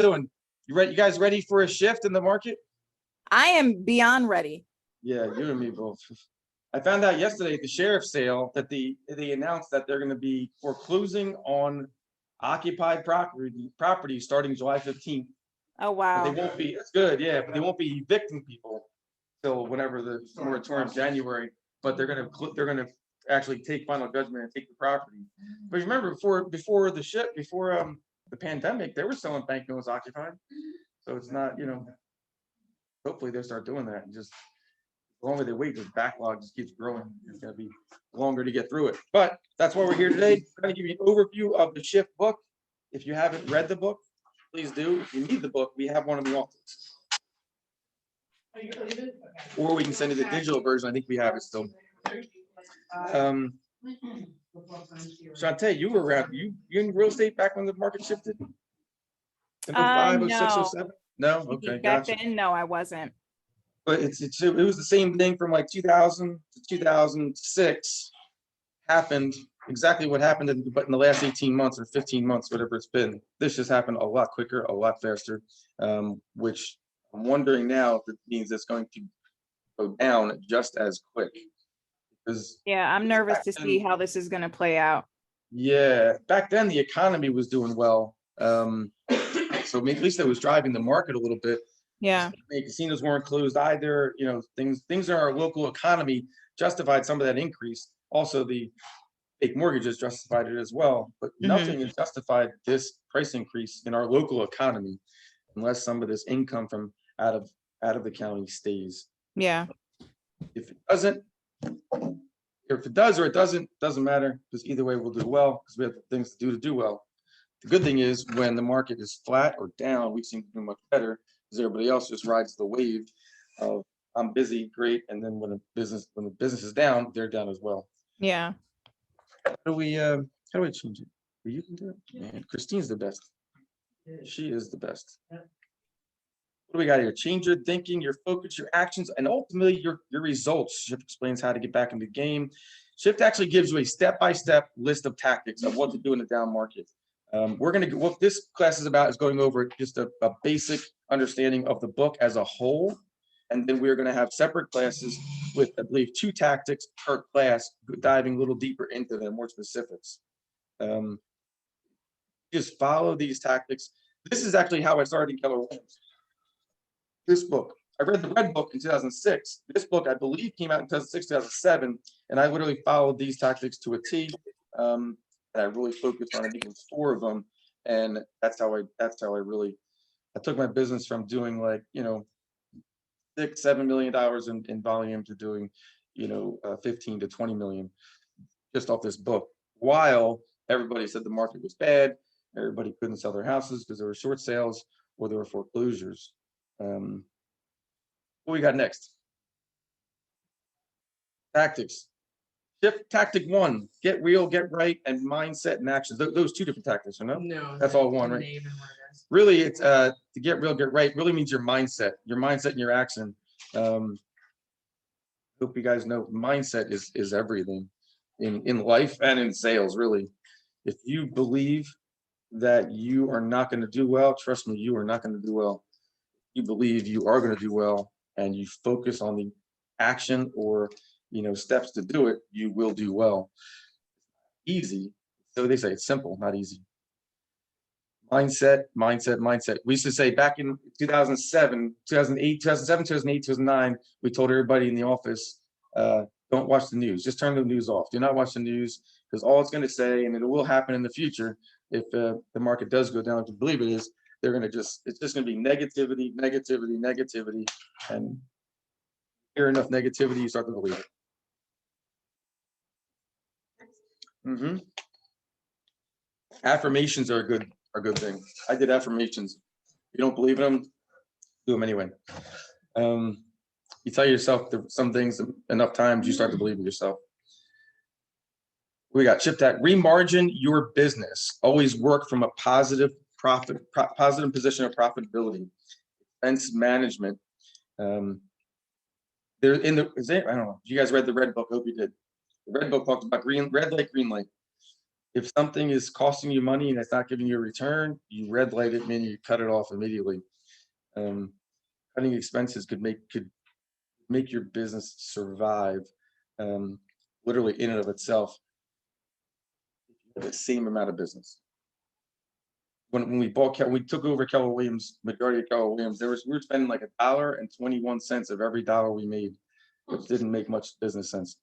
doing? You ready? You guys ready for a shift in the market? I am beyond ready. Yeah, you and me both. I found out yesterday at the sheriff's sale that they announced that they're going to be foreclosing on occupied property starting July 15th. Oh, But they wow. won't be, it's good, yeah, but they won't be evicting people till whenever the moratorium January, but they're gonna actually take final judgment and take the property. But remember, before the pandemic, they were selling banknotes occupied. So it's not, hopefully they'll start doing that, and just the longer they wait, the backlog just keeps growing. It's gonna be longer to get through it. But that's why we're here today. I'm gonna give you an overview of the Shift book. If you haven't read the book, please do. If you need the book, we have one in the office. Or we can send you the digital version. I think we have it still. Shantae, you were around. You in real estate back when the market shifted? In 05, 06, No. 07? No? Okay, Back gotcha. then, no, I wasn't. But it was the same thing from like 2000 to 2006 happened exactly what happened in the last 18 months or 15 months, whatever it's been. This just happened a lot quicker, a lot faster, which I'm wondering now if it means it's going to go down just as quick. Because Yeah, I'm nervous to see how this is going to play out. yeah, back then the economy was doing well. So at least that was driving the market a little bit. Yeah. Casinos weren't closed either. Things in our local economy justified some of that increase. Also, the fake mortgages justified it as well. But nothing has justified this price increase in our local economy unless some of this income from out of the county stays. Yeah. If it doesn't, if it does or it doesn't matter, because either way we'll do well because we have things to do well. The good thing is when the market is flat or down, we seem to do much better because everybody else just rides the wave of I'm busy, great, and then when the business is down, they're down as well. Yeah. How do we change it? You can do it. Man, Christine's the best. She is the best. What do we got here? Change your thinking, your focus, your actions, and ultimately your results. Shift explains how to get back in the game. Shift actually gives you a step-by-step list of tactics of what to do in the down market. What this class is about is going over just a basic understanding of the book as a whole. And then we're going to have separate classes with, I believe, 2 tactics per class, diving a little deeper into them, more specifics. Just follow these tactics. This is actually how I started in Keller Williams. This book, I read the red book in 2006. This book, I believe, came out in 2006, 2007. And I literally followed these tactics to a T. And I really focused on it. I think it was 4 of them. And that's how I took my business from doing like, $6-7 million in volume to doing, 15 to 20 million just off this book. While everybody said the market was bad, everybody couldn't sell their houses because there were short sales or there were foreclosures. What we got next? Tactics. Shift tactic 1, get real, get right, and mindset and actions. Those 2 different tactics, or no? No, that's all one, right? Really, it's to get real, get right. Really means your mindset and your action. Hope you guys know mindset is everything in life and in sales. Really, if you believe that you are not going to do well, trust me, you are not going to do well. You believe you are going to do well, and you focus on the action or steps to do it, you will do well. Easy. So they say it's simple, not easy. Mindset. We used to say back in 2007, 2009, we told everybody in the office, don't watch the news. Just turn the news off. Do not watch the news because all it's going to say, and it will happen in the future, if the market does go down, to believe it is, it's just going to be negativity. And hear enough negativity, you start to believe it. Affirmations are a good thing. I did affirmations. If you don't believe in them, do them anyway. You tell yourself some things enough times, you start to believe in yourself. We got Shift Act. Remargin your business. Always work from a positive position of profitability. Expense management. I don't know. You guys read the red book? I hope you did. The red book talked about red light, green light. If something is costing you money and it's not giving you a return, you red light it, meaning you cut it off immediately. Cutting expenses could make your business survive, literally in and of itself, the same amount of business. When we took over Keller Williams, majority of Keller Williams, we were spending like $1.21 of every dollar we made, which didn't make much business sense.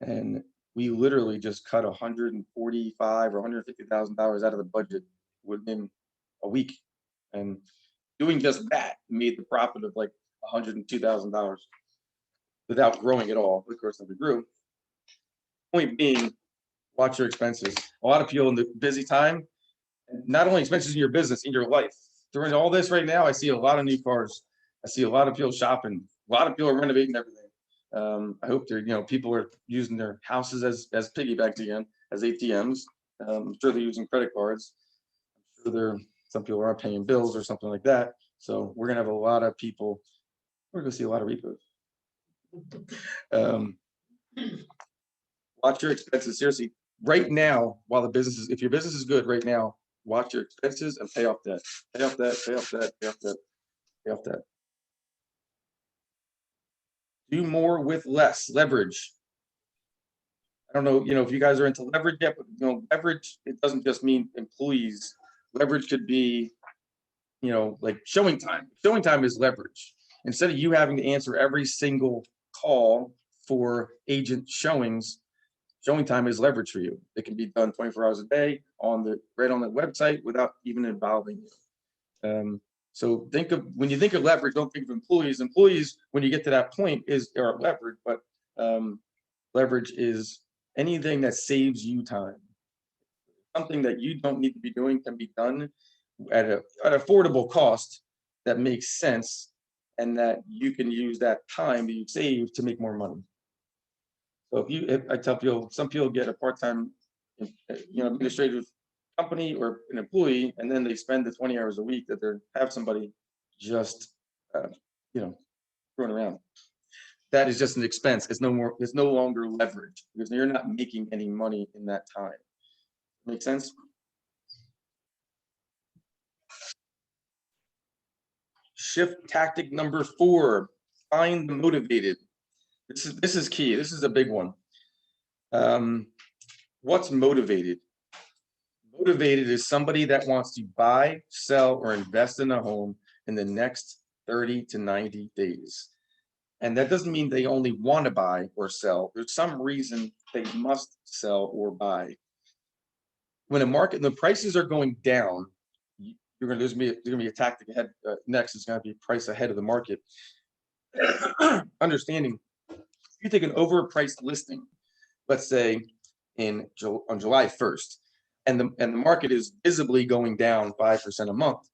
And we literally just cut $145,000 or $150,000 out of the budget within a week. And doing just that made the profit of like $102,000 without growing at all. Of course, never grew. Point being, watch your expenses. A lot of people in the busy time, not only expenses in your business, in your life. During all this right now, I see a lot of new cars. I see a lot of people shopping. A lot of people are renovating everything. I hope people are using their houses as piggybacks again, as ATMs. I'm sure they're using credit cards. I'm sure some people are paying bills or something like that. So we're gonna have a lot of people. We're gonna see a lot of repos. Watch your expenses seriously. Right now, if your business is good right now, watch your expenses and pay off debt. Pay off debt, pay off debt, pay off debt, pay off debt. Do more with less. Leverage. I don't know, if you guys are into leverage yet, but leverage, it doesn't just mean employees. Leverage could be, like showing time. Showing time is leverage. Instead of you having to answer every single call for agent showings, showing time is leverage for you. It can be done 24 hours a day right on the website without even involving you. So when you think of leverage, don't think of employees. Employees, when you get to that point, are leverage, but leverage is anything that saves you time. Something that you don't need to be doing can be done at an affordable cost that makes sense, and that you can use that time that you save to make more money. So if I tell people, some people get a part-time, administrative company or an employee, and then they spend the 20 hours a week that they have somebody just, running around. That is just an expense. It's no longer leverage because you're not making any money in that time. Make sense? Shift tactic number 4, find the motivated. This is key. This is a big one. What's motivated? Motivated is somebody that wants to buy, sell, or invest in a home in the next 30 to 90 days. And that doesn't mean they only want to buy or sell. There's some reason they must sell or buy. When the prices are going down, there's gonna be a tactic ahead. Next is gonna be price ahead of the market. Understanding, if you take an overpriced listing, let's say on July 1st, and the market is visibly going down 5% a month,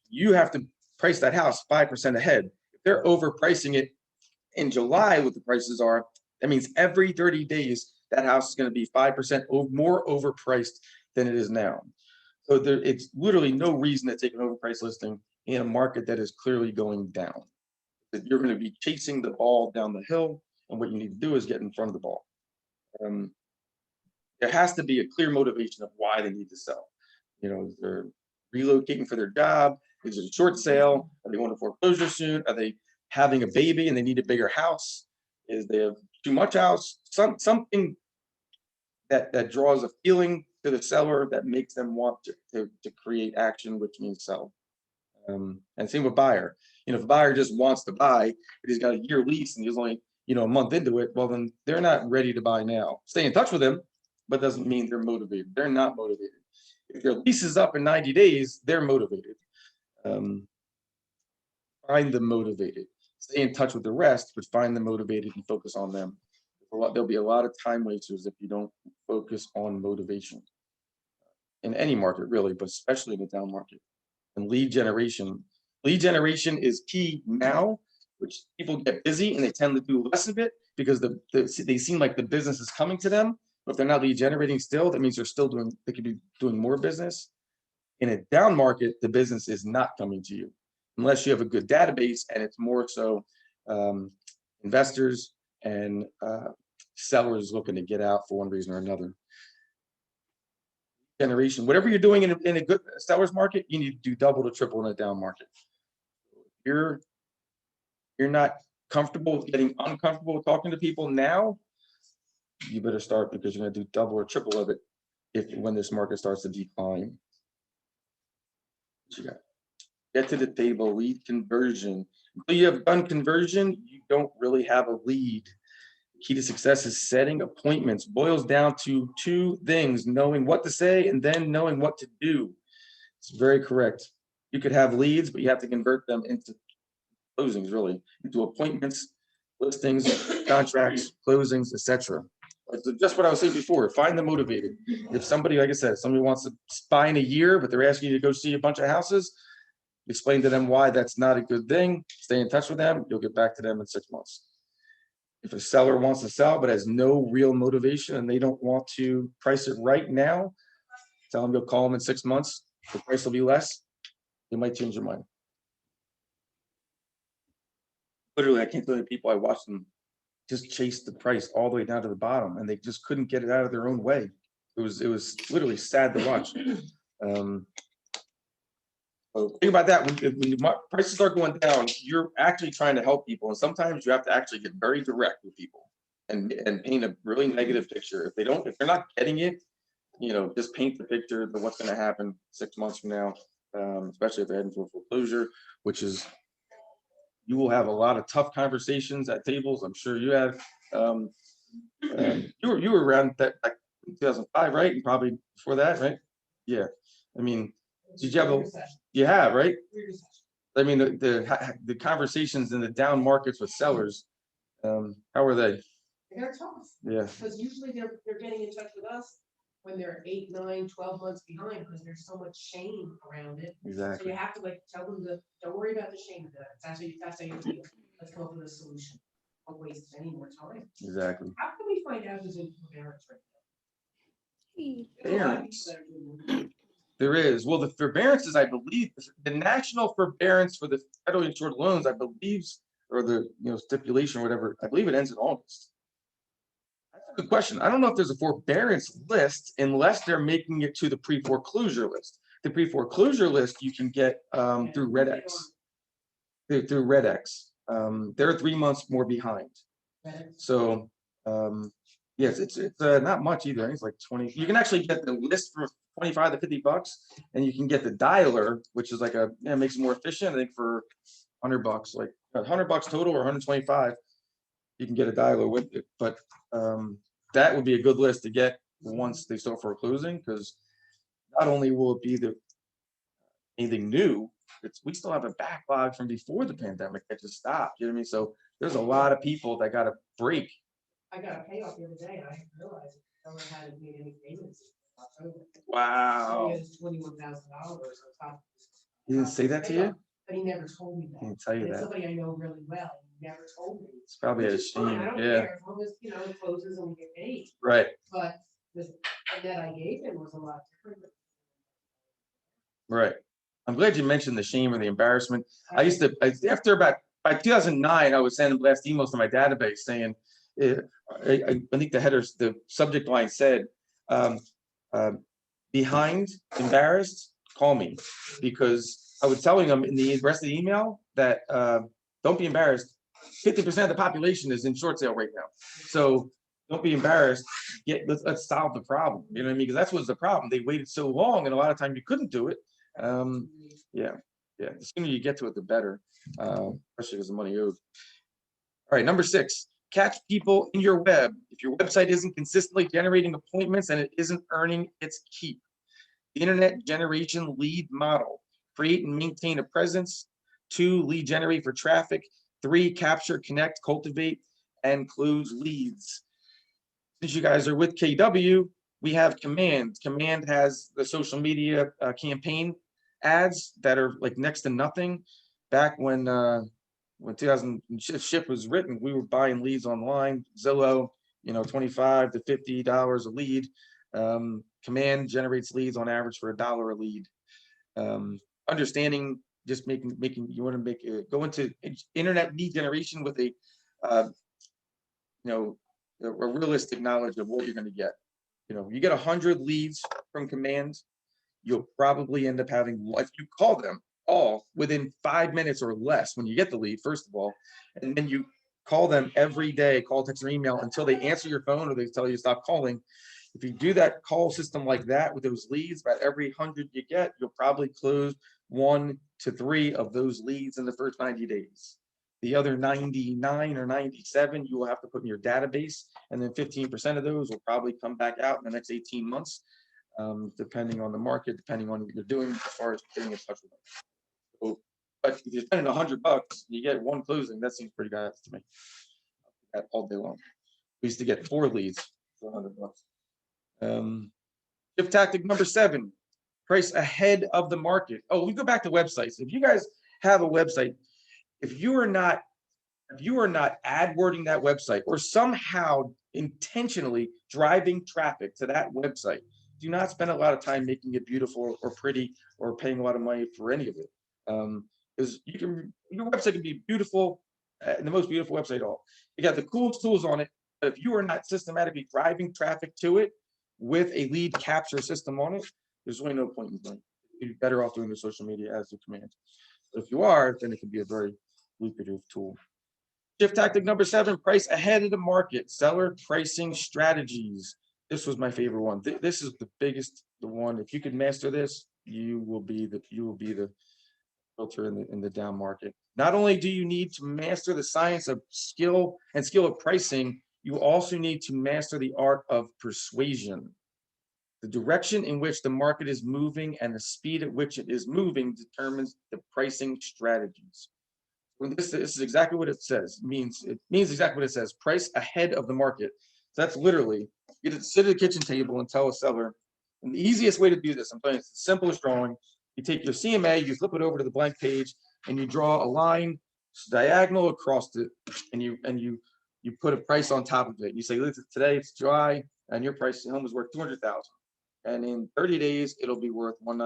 you have to price that house 5% ahead. If they're overpricing it in July, what the prices are, that means every 30 days that house is going to be 5% more overpriced than it is now. So it's literally no reason to take an overpriced listing in a market that is clearly going down. That you're going to be chasing the ball down the hill, and what you need to do is get in front of the ball. There has to be a clear motivation of why they need to sell. They're relocating for their job. Is it a short sale? Are they going to foreclosure soon? Are they having a baby and they need a bigger house? Is they have too much house? Something that draws a feeling to the seller that makes them want to create action, which means sell. And same with buyer. If a buyer just wants to buy, but he's got a year lease and he's only a month into it, well, then they're not ready to buy now. Stay in touch with them, but doesn't mean they're motivated. They're not motivated. If their lease is up in 90 days, they're motivated. Find the motivated. Stay in touch with the rest, but find the motivated and focus on them. There'll be a lot of time wasters if you don't focus on motivation. In any market, really, but especially in the down market. And lead generation. Lead generation is key now, which people get busy and they tend to do less of it because they seem like the business is coming to them. But if they're not lead generating still, that means they could be doing more business. In a down market, the business is not coming to you unless you have a good database, and it's more so investors and sellers looking to get out for one reason or another. generation. Whatever you're doing in a good seller's market, you need to do double to triple in a down market. You're not comfortable with getting uncomfortable with talking to people now, you better start, because you're going to do double or triple of it when this market starts to decline. What you got? Get to the table, lead conversion. Until you have done conversion, you don't really have a lead. Key to success is setting appointments. Boils down to two things: knowing what to say and then knowing what to do. It's very correct. You could have leads, but you have to convert them into closings, really, into appointments, listings, contracts, closings, etc. Just what I was saying before, find the motivated. If somebody, like I said, somebody wants to buy in a year, but they're asking you to go see a bunch of houses, explain to them why that's not a good thing. Stay in touch with them. You'll get back to them in 6 months. If a seller wants to sell but has no real motivation and they don't want to price it right now, tell them you'll call them in 6 months. The price will be less. They might change their mind. Literally, I can't tell you people, I watched them just chase the price all the way down to the bottom, and they just couldn't get it out of their own way. It was literally sad to watch. So think about that. When the prices start going down, you're actually trying to help people, and sometimes you have to actually get very direct with people and paint a really negative picture. If they're not getting it, just paint the picture of what's going to happen 6 months from now, especially if they're heading for foreclosure, which is, you will have a lot of tough conversations at tables. I'm sure you have. You were around that, like 2005, right? And probably before that, right? Yeah. I mean, did you have you have, right? I mean, the conversations in the down markets with sellers, how are they? They're tough. Yeah. Because usually they're getting in touch with us when they're 8, 9, 12 months behind, because there's so much shame around it. Exactly. So you have to tell them don't worry about the shame of that. That's how you feel. Let's come up with a solution. Don't waste any more time. Exactly. How can we find out who's in forbearance right now? Forbearance. There is. Well, the forbearances, I believe, the national forbearance for the federally insured loans, I believe, or the stipulation or whatever, I believe it ends in August. That's a good question. I don't know if there's a forbearance list unless they're making it to the pre-foreclosure list. The pre-foreclosure list you can get through RedX. Through RedX. They're 3 months more behind. So yes, it's not much either. I think it's like 20. You can actually get the list for $25 to $50, and you can get the dialer, which is like makes it more efficient. I think for $100, like $100 total or 125, you can get a dialer with it. But that would be a good list to get once they start foreclosing, because not only will it be anything new, we still have a backlog from before the pandemic that just stopped. You know what I mean? So there's a lot of people that got a break. I got a payoff the other day, and I didn't realize I hadn't made any payments in October. Wow. So he has $21,000 on top. He didn't say that to you? But he never told me that. He didn't tell you And it's that. somebody I know really well. He never told me. It's probably a Which is fine. shame. I don't Yeah. care, as long as it closes and we get paid. Right. But the net I gave him was a lot different. Right. I'm glad you mentioned the shame or the embarrassment. After by 2009, I was sending blast emails to my database saying, I think the subject line said, behind, embarrassed, call me. Because I was telling them in the rest of the email that don't be embarrassed. 50% of the population is in short sale right now. So don't be embarrassed. Let's solve the problem. You know what I mean? Because that's what's the problem. They waited so long, and a lot of time you couldn't do it. Yeah. The sooner you get to it, the better, especially because the money owed. All right, number 6, catch people in your web. If your website isn't consistently generating appointments and it isn't earning its keep. The internet generation lead model: create and maintain a presence. 2, lead generate for traffic. 3, capture, connect, cultivate, and close leads. Since you guys are with KW, we have Command. Command has the social media campaign ads that are like next to nothing. Back when 2000 ship was written, we were buying leads online, Zillow, $25 to $50 a lead. Command generates leads on average for $1 a lead. Understanding, just making you want to go into internet lead generation with a realistic knowledge of what you're going to get. You know, you get 100 leads from command, you'll probably end up having, if you call them all within 5 minutes or less when you get the lead, first of all, and then you call them every day, call, text, or email until they answer your phone or they tell you to stop calling. If you do that call system like that with those leads, about every 100 you get, you'll probably close 1 to 3 of those leads in the first 90 days. The other 99 or 97 you will have to put in your database, and then 15% of those will probably come back out in the next 18 months, depending on the market, depending on what you're doing as far as getting in touch with them. So, but if you're spending $100, you get 1 closing. That seems pretty good to me. That all day long. We used to get 4 leads for $100. Shift tactic number 7: price ahead of the market. Oh, we go back to websites. If you guys have a website, if you are not ad wording that website or somehow intentionally driving traffic to that website, do not spend a lot of time making it beautiful or pretty or paying a lot of money for any of it. Because your website can be beautiful, the most beautiful website of all. You got the coolest tools on it, but if you are not systematically driving traffic to it with a lead capture system on it, there's really no point in doing it. You're better off doing the social media as a command. But if you are, then it can be a very lucrative tool. Shift tactic number 7: price ahead of the market. Seller pricing strategies. This was my favorite one. This is the biggest, the one. If you could master this, you will be the filter in the down market. Not only do you need to master the science of skill of pricing, you also need to master the art of persuasion. The direction in which the market is moving and the speed at which it is moving determines the pricing strategies. When this is exactly what it says. It means exactly what it says. Price ahead of the market. So that's literally, you just sit at the kitchen table and tell a seller. And the easiest way to do this, I'm telling you, it's the simplest drawing. You take your CMA, you flip it over to the blank page, and you draw a line diagonal across it, and you put a price on top of it. You say, listen, today it's July, and your price home is worth $200,000. And in 30 days, it'll be worth 5,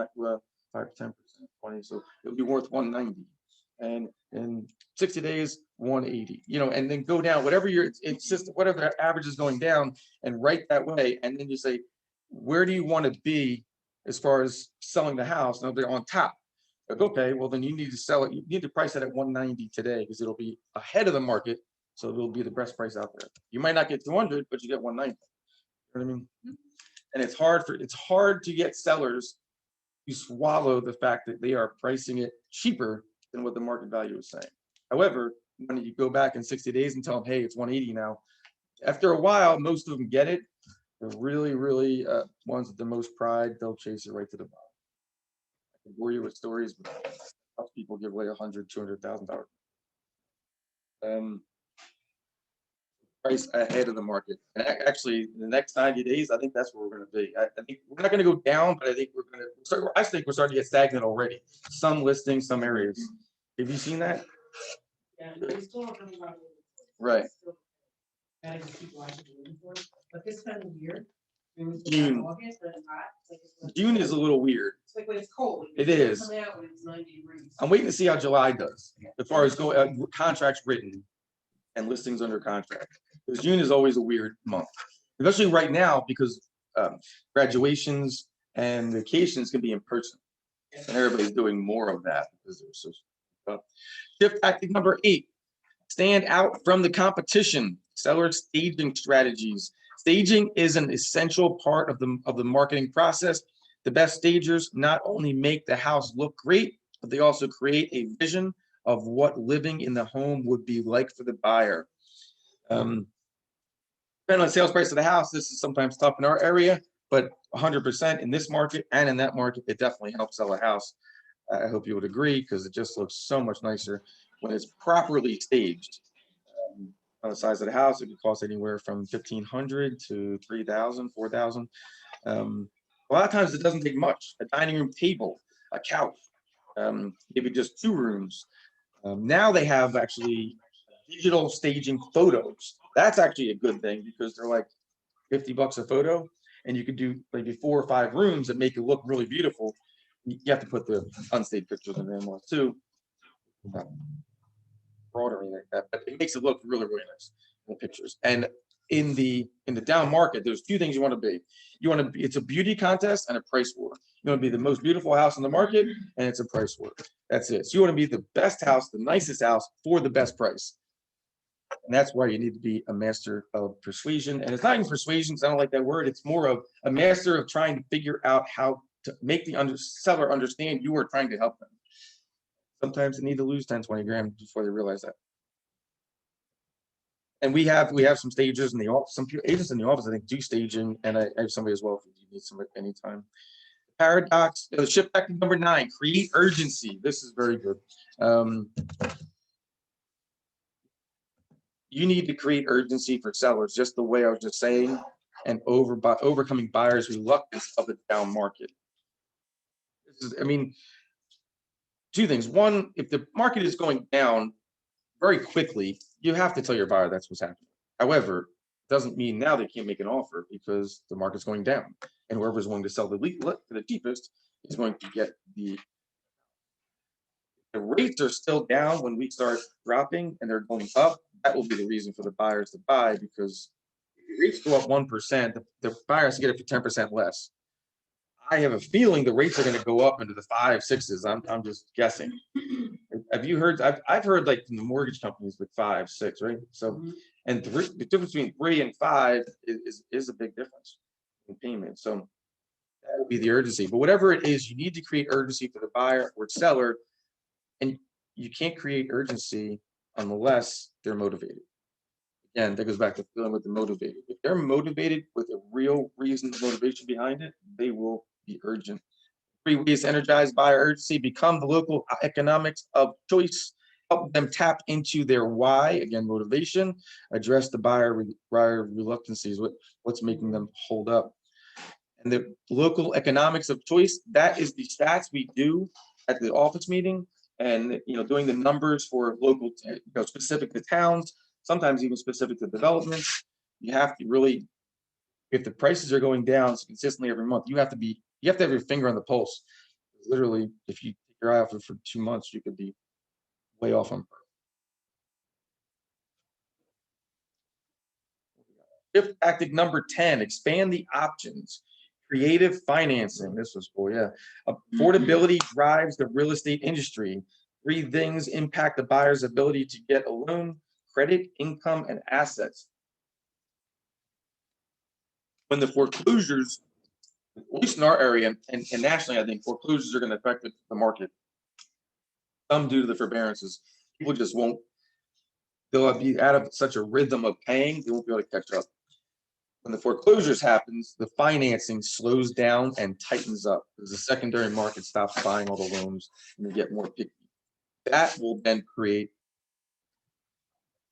10%, 20. So it'll be worth 190. And in 60 days, 180. You know, and then go down whatever whatever the average is going down, and write that way. And then you say, where do you want to be as far as selling the house? And they're on top. Like, okay, well then you need to sell it. You need to price it at 190 today because it'll be ahead of the market. So it'll be the best price out there. You might not get 200, but you get 190. You know what I mean? And it's hard to get sellers to swallow the fact that they are pricing it cheaper than what the market value is saying. However, when you go back in 60 days and tell them, hey, it's 180 now, after a while, most of them get it. The really, really ones with the most pride, they'll chase it right to the bottom. I can bore you with stories, but most people give away $100,000, $200,000. Price ahead of the market. And actually, in the next 90 days, I think that's where we're going to be. I think we're not going to go down, but I think we're going to start. I think we're starting to get stagnant already. Some listings, some areas. Have you seen that? Yeah, it's still not coming out. Right. Gotta just keep watching the uniform. But this time of year, June. August, but it's hot. It's like June is a little weird. It's like when it's cold. It is. Coming out when it's 90 degrees. I'm waiting to see how July does as far as contracts written and listings under contract. Because June is always a weird month, especially right now because graduations and vacations can be in person, and everybody's doing more of that because they're so. Shift tactic number 8: stand out from the competition. Seller staging strategies. Staging is an essential part of the marketing process. The best stagers not only make the house look great, but they also create a vision of what living in the home would be like for the buyer. Depending on the sales price of the house, this is sometimes tough in our area, but 100% in this market and in that market, it definitely helps sell a house. I hope you would agree because it just looks so much nicer when it's properly staged. On the size of the house, it could cost anywhere from $1,500 to $3,000, $4,000. A lot of times it doesn't take much. A dining room table, a couch, maybe just 2 rooms. Now they have actually digital staging photos. That's actually a good thing because they're like $50 a photo, and you could do maybe 4 or 5 rooms that make it look really beautiful. You have to put the unstaged pictures in there more too. Broad or anything like that, but it makes it look really, really nice in the pictures. And in the down market, there's two things you want to be. You want to be, it's a beauty contest and a price war. You want to be the most beautiful house in the market, and it's a price war. That's it. So you want to be the best house, the nicest house for the best price. And that's why you need to be a master of persuasion. And it's not even persuasion, because I don't like that word. It's more of a master of trying to figure out how to make the seller understand you are trying to help them. Sometimes they need to lose 10, 20 grand before they realize that. And we have some stagers in the office, some agents in the office, I think, do staging, and I have somebody as well if you need somebody anytime. Paradox, shift back to number 9, create urgency. This is very good. You need to create urgency for sellers, just the way I was just saying, and overcoming buyers' reluctance of the down market. This is, I mean, two things. One, if the market is going down very quickly, you have to tell your buyer that's what's happening. However, it doesn't mean now they can't make an offer because the market's going down, and whoever's willing to sell the cheapest is going to get the rates are still down when we start dropping and they're going up. That will be the reason for the buyers to buy, because if the rates go up 1%, the buyers get it for 10% less. I have a feeling the rates are going to go up into the 5, 6s. I'm just guessing. Have you heard? I've heard like from the mortgage companies with 5, 6, right? So, and the difference between 3 and 5 is a big difference in payment. So that will be the urgency. But whatever it is, you need to create urgency for the buyer or seller, and you can't create urgency unless they're motivated. Again, that goes back to feeling with the motivated. If they're motivated with a real reason, motivation behind it, they will be urgent. 3 ways to energize buyer urgency: become the local economics of choice, help them tap into their why, again, motivation, address the buyer reluctancies, what's making them hold up. And the local economics of choice, that is the stats we do at the office meeting, and doing the numbers for local, specific to towns, sometimes even specific to developments. You have to really, if the prices are going down consistently every month, you have to have your finger on the pulse. Literally, if you take your eye off it for 2 months, you could be way off on. Shift tactic number 10, expand the options. Creative financing. This was cool, yeah. Affordability drives the real estate industry. 3 things impact the buyer's ability to get a loan: credit, income, and assets. When the foreclosures, at least in our area and nationally, I think foreclosures are going to affect the market. Some due to the forbearances. People just won't, they'll be out of such a rhythm of paying, they won't be able to catch up. When the foreclosures happens, the financing slows down and tightens up because the secondary market stops buying all the loans and they get more picky. That will then create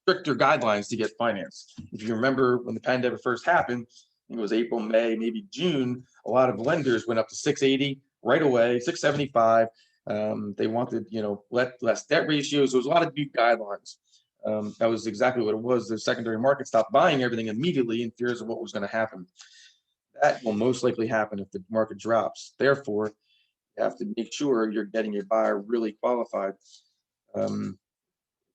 stricter guidelines to get financed. If you remember when the pandemic first happened, I think it was April, May, maybe June, a lot of lenders went up to 680 right away, 675. They wanted, less debt ratios. There was a lot of new guidelines. That was exactly what it was. The secondary market stopped buying everything immediately in fears of what was going to happen. That will most likely happen if the market drops. Therefore, you have to make sure you're getting your buyer really qualified.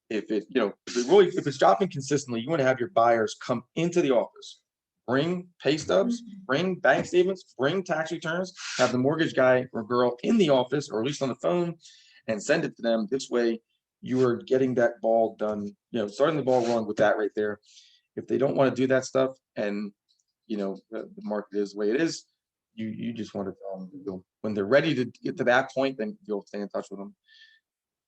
If it's dropping consistently, you want to have your buyers come into the office, bring pay stubs, bring bank statements, bring tax returns, have the mortgage guy or girl in the office, or at least on the phone, and send it to them. This way, you are getting that ball done, starting the ball rolling with that right there. If they don't want to do that stuff, and the market is the way it is, you just want to tell them when they're ready to get to that point, then you'll stay in touch with them.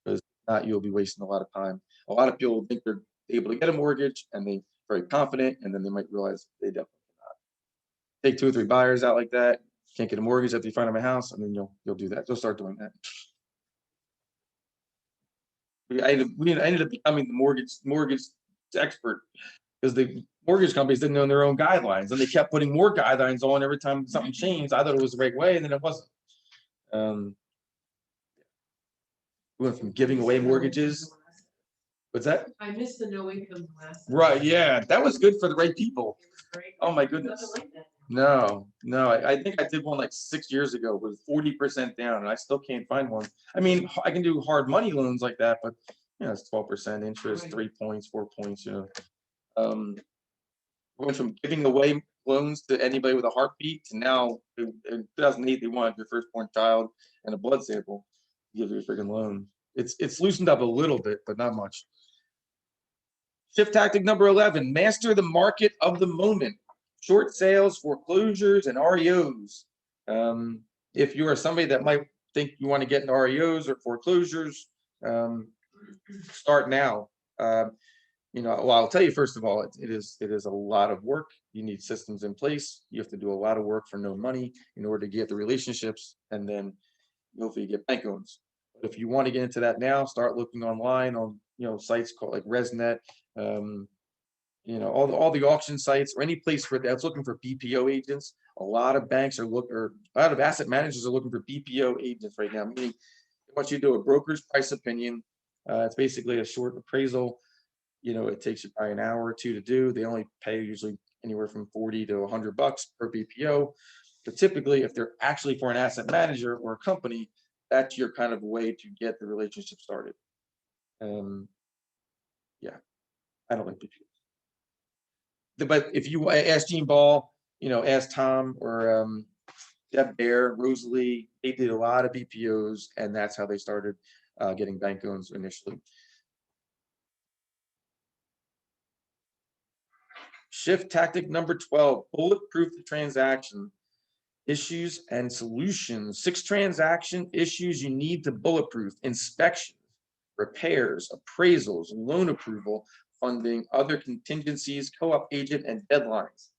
Because if not, you'll be wasting a lot of time. A lot of people think they're able to get a mortgage and they're very confident, and then they might realize they definitely cannot. Take 2 or 3 buyers out like that, can't get a mortgage after you find them a house, and then you'll do that. You'll start doing that. I ended up becoming the mortgage expert because the mortgage companies didn't know their own guidelines, and they kept putting more guidelines on every time something changed. I thought it was the right way, and then it wasn't. We went from giving away mortgages. What's that? I missed the no income class. Right, yeah, that was good for the right people. It was great. Oh my goodness. Nothing like that. No, I think I did one like 6 years ago with 40% down, and I still can't find one. I mean, I can do hard money loans like that, but it's 12% interest, 3 points, 4 points. We went from giving away loans to anybody with a heartbeat to now in 2008 they wanted your firstborn child and a blood sample to give you a freaking loan. It's loosened up a little bit, but not much. Shift tactic number 11, master the market of the moment. Short sales, foreclosures, and REOs. If you are somebody that might think you want to get into REOs or foreclosures, start now. Well, I'll tell you, first of all, it is a lot of work. You need systems in place. You have to do a lot of work for no money in order to get the relationships, and then hopefully you get bank loans. But if you want to get into that now, start looking online on sites called like ResNet, all the auction sites or any place that's looking for BPO agents. A lot of banks a lot of asset managers are looking for BPO agents right now. Meaning, once you do a broker's price opinion, it's basically a short appraisal. It takes you probably an hour or two to do. They only pay usually anywhere from $40 to $100 per BPO. But typically, if they're actually for an asset manager or a company, that's your kind of way to get the relationship started. Yeah, I don't like BPO. But if you ask Gene Ball, ask Tom or Deb Bear, Rosalie, they did a lot of BPOs, and that's how they started getting bank loans initially. Shift tactic number 12, bulletproof the transaction. Issues and solutions. 6 transaction issues you need to bulletproof: inspections, repairs, appraisals, loan approval, funding, other contingencies, co-op agent, and deadlines.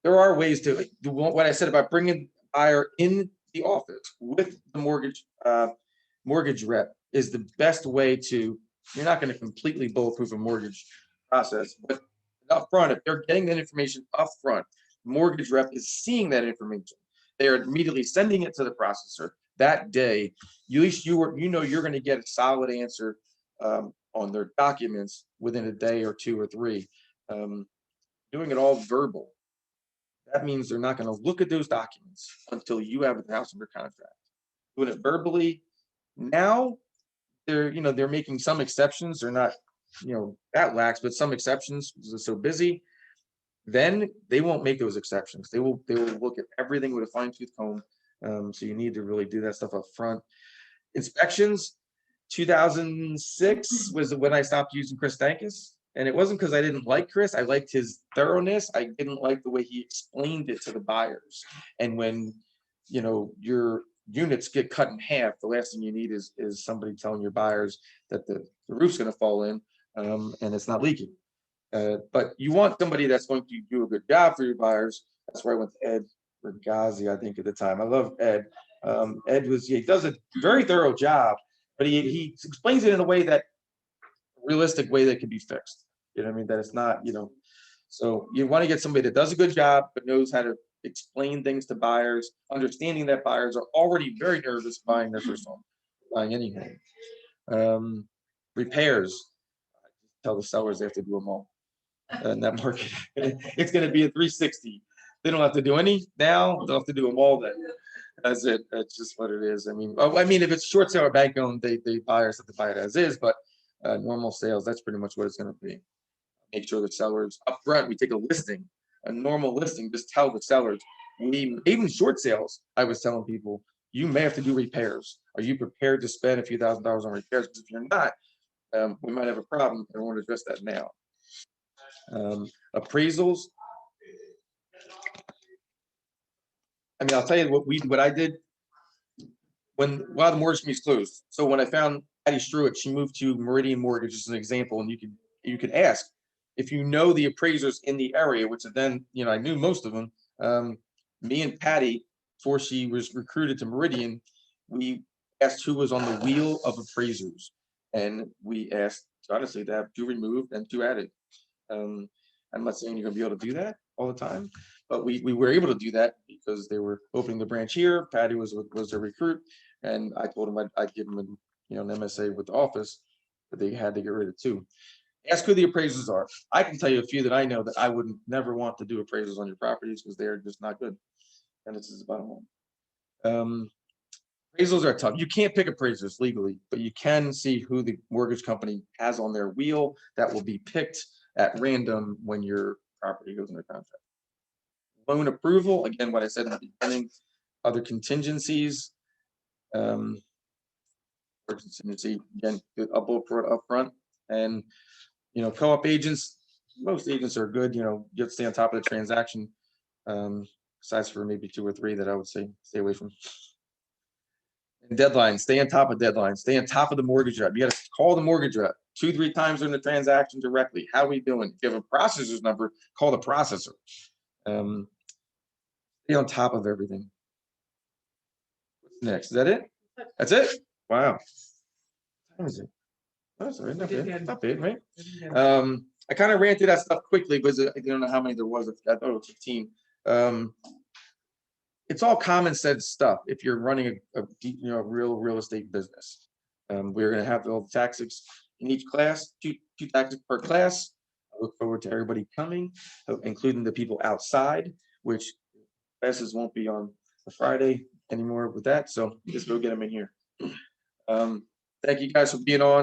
There are ways to do what I said about bringing buyer in the office with the mortgage rep is the best way to. You're not going to completely bulletproof a mortgage process, but up front, if they're getting that information up front, mortgage rep is seeing that information. They are immediately sending it to the processor that day. At least you're going to get a solid answer on their documents within a day or 2 or 3. Doing it all verbal, that means they're not going to look at those documents until you have the house under contract. Doing it verbally, now they're making some exceptions. They're not that lax, but some exceptions because they're so busy. Then they won't make those exceptions. They will look at everything with a fine-tooth comb. So you need to really do that stuff up front. Inspections, 2006 was when I stopped using Chris Stankus. And it wasn't because I didn't like Chris. I liked his thoroughness. I didn't like the way he explained it to the buyers. And when your units get cut in half, the last thing you need is somebody telling your buyers that the roof's going to fall in and it's not leaking. But you want somebody that's going to do a good job for your buyers. That's where I went to Ed Regazzi, I think, at the time. I love Ed. Ed he does a very thorough job, but he explains it in a way that realistic way that can be fixed. What I mean? That it's not, so you want to get somebody that does a good job, but knows how to explain things to buyers, understanding that buyers are already very nervous buying their first home, buying any home. Repairs, tell the sellers they have to do them all. In that market, it's going to be a 360. They don't have to do any now. They'll have to do them all then. That's it. That's just what it is. I mean, if it's short sale or bank owned, they buyers have to buy it as is. But normal sales, that's pretty much what it's going to be. Make sure the sellers up front, we take a listing, a normal listing, just tell the sellers. Even short sales, I was telling people, you may have to do repairs. Are you prepared to spend a few $1,000s on repairs? Because if you're not, we might have a problem, and I want to address that now. Appraisals. I mean, I'll tell you what I did while the mortgage company's closed. So when I found Patty Struett, she moved to Meridian Mortgage as an example, and you could ask if you know the appraisers in the area, which then I knew most of them. Me and Patty, before she was recruited to Meridian, we asked who was on the wheel of appraisers, and we asked honestly to have 2 removed and 2 added. I'm not saying you're going to be able to do that all the time, but we were able to do that because they were opening the branch here. Patty was their recruit, and I told him I'd give them an MSA with the office, but they had to get rid of 2. Ask who the appraisers are. I can tell you a few that I know that I would never want to do appraisals on your properties because they're just not good. And this is about home. Appraisals are tough. You can't pick appraisers legally, but you can see who the mortgage company has on their wheel that will be picked. at random when your property goes under contract. Loan approval, again, what I said in the beginning, other contingencies. Or contingency, again, up front, and co-op agents, most agents are good, you have to stay on top of the transaction. Besides for maybe 2 or 3 that I would say stay away from. And deadlines, stay on top of deadlines, stay on top of the mortgage rep. You got to call the mortgage rep 2-3 times during the transaction directly. How are we doing? If you have a processor's number, call the processor. Stay on top of everything. What's next? Is that it? That's it? Wow. What is it? Oh, sorry, not bad, right? I kind of ran through that stuff quickly because I don't know how many there was. I thought it was 15. It's all common sense stuff if you're running a real estate business. We're going to have all the taxes in each class, two taxes per class. I look forward to everybody coming, including the people outside, which classes won't be on a Friday anymore with that. So just go get them in here. Thank you guys for being on.